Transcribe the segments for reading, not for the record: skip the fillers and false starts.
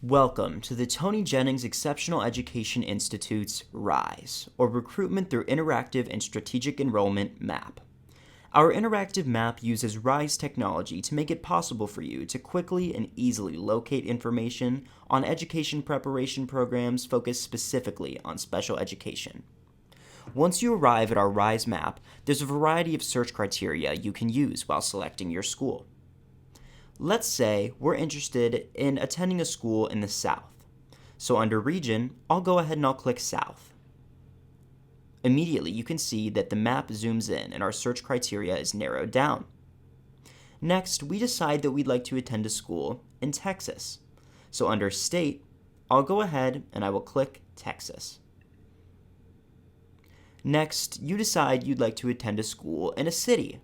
Welcome to the Tony Jennings Exceptional Education Institute's RISE, or Recruitment Through Interactive and Strategic Enrollment map. Our interactive map uses RISE technology to make it possible for you to quickly and easily locate information on education preparation programs focused specifically on special education. Once you arrive at our RISE map, there's a variety of search criteria you can use while selecting your school. Let's say we're interested in attending a school in the South. So under Region, I'll go ahead and I'll click South. Immediately, you can see that the map zooms in and our search criteria is narrowed down. Next, we decide that we'd like to attend a school in Texas. So under State, I'll go ahead and I will click Texas. Next, you decide you'd like to attend a school in a city.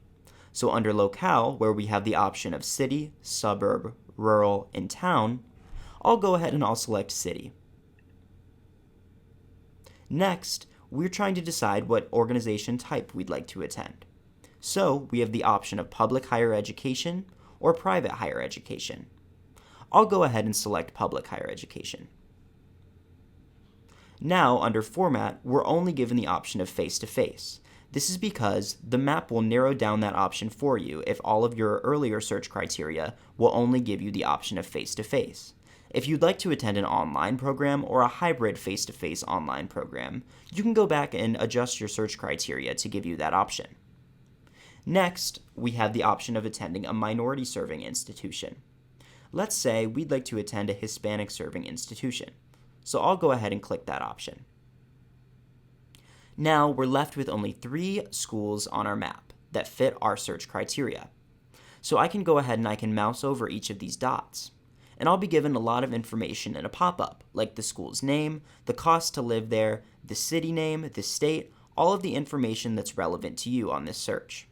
So under Locale, where we have the option of city, suburb, rural, and town, I'll go ahead and I'll select city. Next, we're trying to decide what organization type we'd like to attend. So we have the option of public higher education or private higher education. I'll go ahead and select public higher education. Now, under Format, we're only given the option of face-to-face. This is because the map will narrow down that option for you if all of your earlier search criteria will only give you the option of face-to-face. If you'd like to attend an online program or a hybrid face-to-face online program, you can go back and adjust your search criteria to give you that option. Next, we have the option of attending a minority serving institution. Let's say we'd like to attend a Hispanic serving institution. So I'll go ahead and click that option. Now we're left with only 3 schools on our map that fit our search criteria. So I can go ahead and I can mouse over each of these dots. And I'll be given a lot of information in a pop-up, like the school's name, the cost to live there, the city name, the state, all of the information that's relevant to you on this search.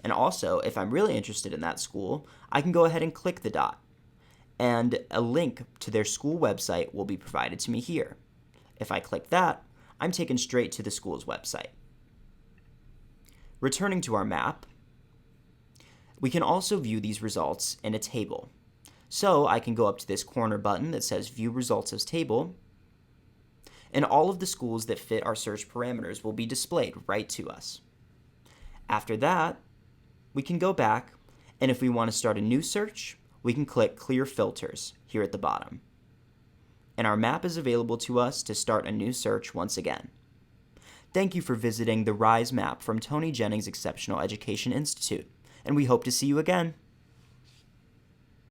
And also, if I'm really interested in that school, I can go ahead and click the dot. And a link to their school website will be provided to me here. If I click that, I'm taken straight to the school's website. Returning to our map, we can also view these results in a table. So I can go up to this corner button that says View Results as Table, and all of the schools that fit our search parameters will be displayed right to us. After that, we can go back, and if we want to start a new search, we can click Clear Filters here at the bottom. And our map is available to us to start a new search once again. Thank you for visiting the RISE map from Tony Jennings Exceptional Education Institute, and we hope to see you again.